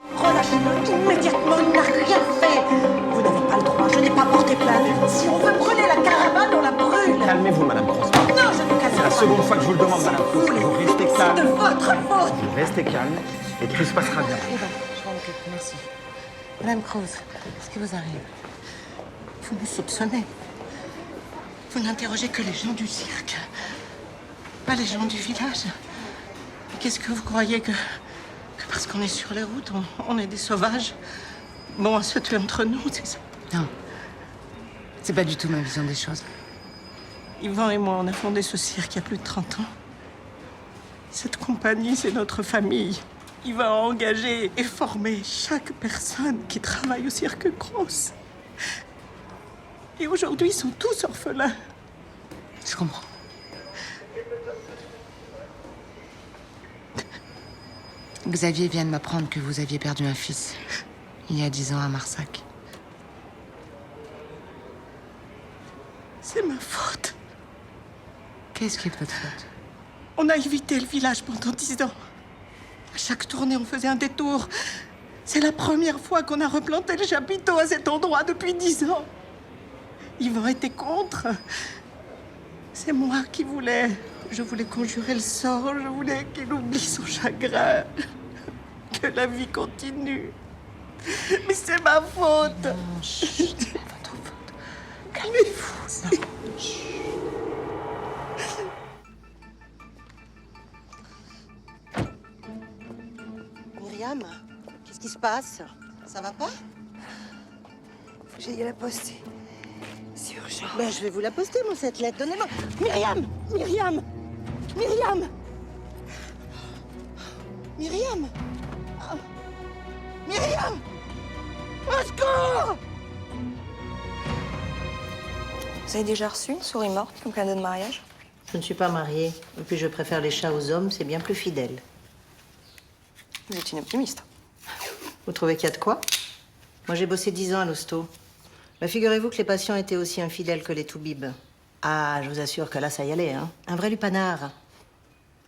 Relâchez-le immédiatement, il n'a rien fait. Vous n'avez pas le droit, je n'ai pas porté plainte. Si on veut brûler la caravane, on la brûle. Calmez-vous, Madame Cross. Non, je ne casse pas. C'est la seconde fois que je vous le demande, Madame Cross. Vous restez C'est calme. de votre faute. Vous restez calme et tout se passera bien. Eh ben, je m'en occupe, merci. Madame Krause, qu'est-ce qui vous arrive? Vous me soupçonnez. Vous n'interrogez que les gens du cirque, pas les gens du village. Qu'est-ce que vous croyez que parce qu'on est sur les routes, on est des sauvages? Bon, à se tuer entre nous, c'est ça? Non. C'est pas du tout ma vision des choses. Yvan et moi, on a fondé ce cirque il y a plus de 30 ans. Cette compagnie, c'est notre famille. Yvan a engagé et formé chaque personne qui travaille au cirque Grosse. Et aujourd'hui, ils sont tous orphelins. Je comprends. Xavier vient de m'apprendre que vous aviez perdu un fils il y a 10 ans à Marsac. C'est ma faute. Qu'est-ce qui est votre faute? On a évité le village pendant 10 ans. À chaque tournée, on faisait un détour. C'est la première fois qu'on a replanté le chapiteau à cet endroit depuis 10 ans. Yvan était contre. C'est moi qui voulais. Je voulais conjurer le sort. Je voulais qu'il oublie son chagrin. Que la vie continue. Mais c'est ma faute. Non, chut, c'est pas votre faute. Calmez-vous. Non. Myriam, qu'est-ce qui se passe? Ça va pas? Faut que j'aille à la poste. C'est urgent. Ben, je vais vous la poster, moi, cette lettre. Donnez-moi. Myriam! Myriam! Myriam! Myriam! Ah. Myriam! Au secours! Vous avez déjà reçu une souris morte comme cadeau de mariage? Je ne suis pas mariée. Et puis, je préfère les chats aux hommes, c'est bien plus fidèle. Vous êtes une optimiste. Vous trouvez qu'il y a de quoi? Moi, j'ai bossé 10 ans à l'hosto. Bah, figurez-vous que les patients étaient aussi infidèles que les toubibs. Ah, je vous assure que là, ça y allait, hein. Un vrai lupanard.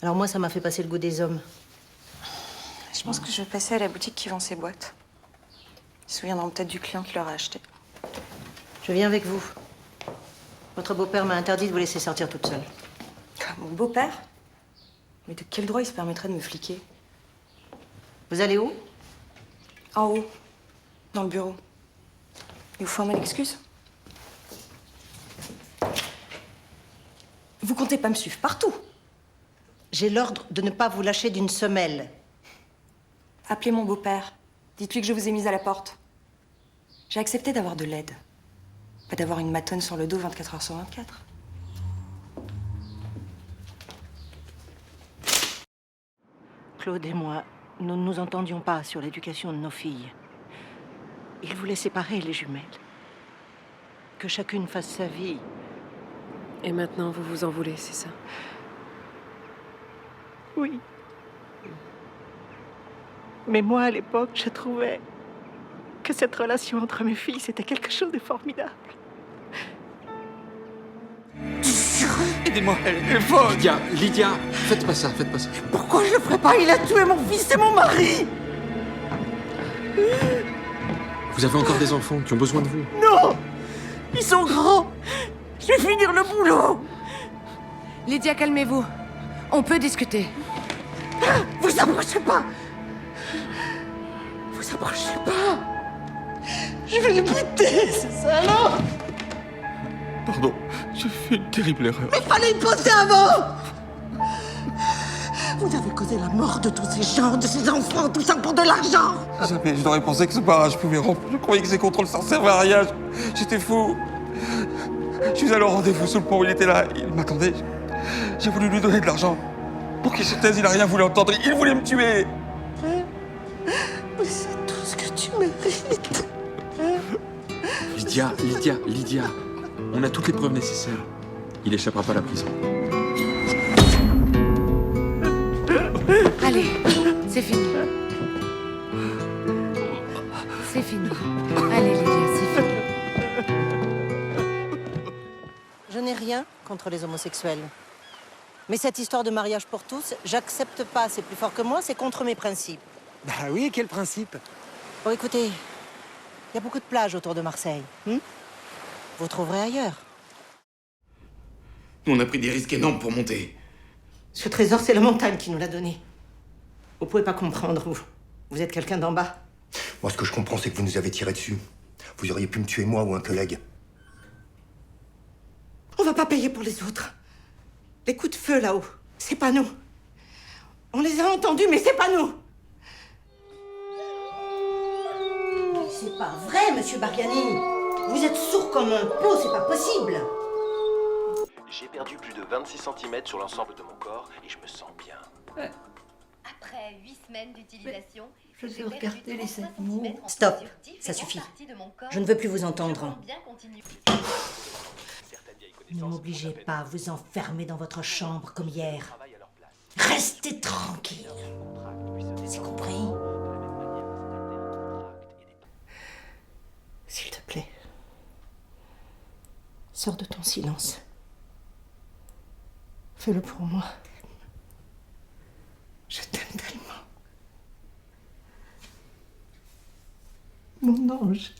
Alors moi, ça m'a fait passer le goût des hommes. Je pense que je vais passer à la boutique qui vend ces boîtes. Ils se souviendront peut-être du client qui leur a acheté. Je viens avec vous. Votre beau-père m'a interdit de vous laisser sortir toute seule. Mon beau-père? Mais de quel droit il se permettrait de me fliquer? Vous allez où? En haut, dans le bureau. Il vous faut un mot d'excuse? Vous comptez pas me suivre partout? J'ai l'ordre de ne pas vous lâcher d'une semelle. Appelez mon beau-père. Dites-lui que je vous ai mise à la porte. J'ai accepté d'avoir de l'aide. Pas d'avoir une matonne sur le dos 24 heures sur 24. Claude et moi, nous ne nous entendions pas sur l'éducation de nos filles. Il voulait séparer les jumelles. Que chacune fasse sa vie. Et maintenant, vous vous en voulez, c'est ça? Oui. Mais moi, à l'époque, je trouvais que cette relation entre mes filles, c'était quelque chose de formidable. Aidez-moi, elle est folle. Lydia, faites pas ça, faites pas ça. Pourquoi je le ferais pas? Il a tué mon fils, c'est mon mari! Vous avez encore des enfants qui ont besoin de vous. Non! Ils sont grands! Je vais finir le boulot! Lydia, calmez-vous. On peut discuter. Vous approchez pas! Vous approchez pas! Je vais le buter, c'est ça, alors! Pardon, j'ai fait une terrible erreur. Mais fallait y penser avant! Vous avez causé la mort de tous ces gens, de ces enfants, tout ça pour de l'argent! Jamais je n'aurais pensé que ce barrage pouvait rompre. Je croyais que ces contrôles s'en servaient à rien. J'étais fou. Je suis allé au rendez-vous sous le pont, il était là, il m'attendait. J'ai voulu lui donner de l'argent. Pour qu'il se taise, il n'a rien voulu entendre. Il voulait me tuer. Mais c'est tout ce que tu mérites! Lydia, on a toutes les preuves nécessaires. Il échappera pas à la prison. Allez, c'est fini. C'est fini. Allez, Lydia, c'est fini. Je n'ai rien contre les homosexuels. Mais cette histoire de mariage pour tous, j'accepte pas. C'est plus fort que moi, c'est contre mes principes. Bah oui, quel principe? Bon, écoutez, il y a beaucoup de plages autour de Marseille. Vous trouverez ailleurs. On a pris des risques énormes pour monter. Ce trésor, c'est la montagne qui nous l'a donné. Vous pouvez pas comprendre, vous. Vous êtes quelqu'un d'en bas. Moi, ce que je comprends, c'est que vous nous avez tiré dessus. Vous auriez pu me tuer, moi ou un collègue. On va pas payer pour les autres. Les coups de feu là-haut, c'est pas nous. On les a entendus, mais c'est pas nous. C'est pas vrai, monsieur Bariani. Vous êtes sourd comme un pot, c'est pas possible. J'ai perdu plus de 26 cm sur l'ensemble de mon corps et je me sens bien. Après 8 semaines d'utilisation, Je veux regarder les animaux. Stop, ça suffit. Je ne veux plus vous entendre. Ne m'obligez pas à vous enfermer dans votre chambre comme hier. Restez tranquille. C'est compris? S'il te plaît, sors de ton silence. Fais-le pour moi. Je t'aime tellement. Mon ange.